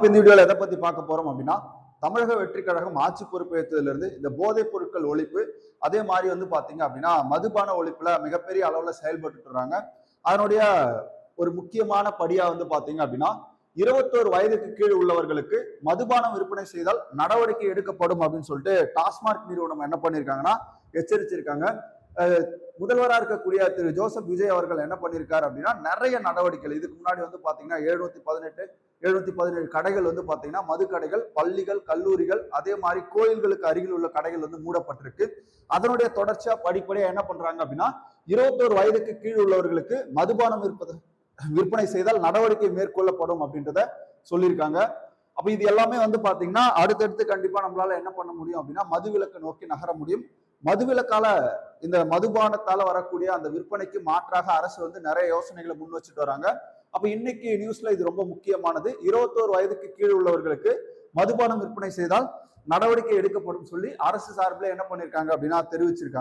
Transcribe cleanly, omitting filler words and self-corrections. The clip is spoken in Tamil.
இந்த வீடியோல எதை பத்தி பார்க்க போறோம் அப்படின்னா, தமிழக வெற்றி கழகம் ஆட்சி பொறுப்பேற்றதிலிருந்து இந்த போதைப் பொருட்கள் ஒழிப்பு, அதே மாதிரி பாத்தீங்க அப்படின்னா மதுபான ஒழிப்புல மிகப்பெரிய அளவுல செயல்பட்டு வராங்க. அதனுடைய ஒரு முக்கியமான படியா பாத்தீங்க அப்படின்னா 21 வயதுக்கு கீழ் உள்ளவர்களுக்கு மதுபானம் விற்பனை செய்தால் நடவடிக்கை எடுக்கப்படும் அப்படின்னு சொல்லிட்டு டாஸ்மாக் நிறுவனம் என்ன பண்ணிருக்காங்கன்னா எச்சரிச்சிருக்காங்க. முதல்வராக இருக்கக்கூடிய திரு ஜோசப் விஜய் அவர்கள் என்ன பண்ணியிருக்காரு அப்படின்னா நிறைய நடவடிக்கைகள் இதுக்கு முன்னாடி பாத்தீங்கன்னா 717 கடைகள் பாத்தீங்கன்னா மது கடைகள், பள்ளிகள், கல்லூரிகள், அதே மாதிரி கோயில்களுக்கு அருகில் உள்ள கடைகள் மூடப்பட்டிருக்கு. அதனுடைய தொடர்ச்சியா படிப்படியா என்ன பண்றாங்க அப்படின்னா 21 வயதுக்கு கீழ் உள்ளவர்களுக்கு மதுபானம் விற்பனை செய்தால் நடவடிக்கை மேற்கொள்ளப்படும் அப்படின்றத சொல்லியிருக்காங்க. அப்ப இது எல்லாமே பாத்தீங்கன்னா அடுத்தடுத்து கண்டிப்பா நம்மளால என்ன பண்ண முடியும் அப்படின்னா மதுவிலக்கை நோக்கி நகர முடியும். மதுவிலக்கால இந்த மதுபானத்தால வரக்கூடிய அந்த விற்பனைக்கு மாற்றாக அரசு நிறைய யோசனைகளை முன் வச்சுட்டு வராங்க. அப்ப இன்னைக்கு நியூஸ்ல இது ரொம்ப முக்கியமானது. 21 வயதுக்கு கீழ் உள்ளவர்களுக்கு மதுபானம் விற்பனை செய்தால் நடவடிக்கை எடுக்கப்படும் சொல்லி அரசு சார்பில் என்ன பண்ணிருக்காங்க அப்படின்னா தெரிவிச்சிருக்காங்க.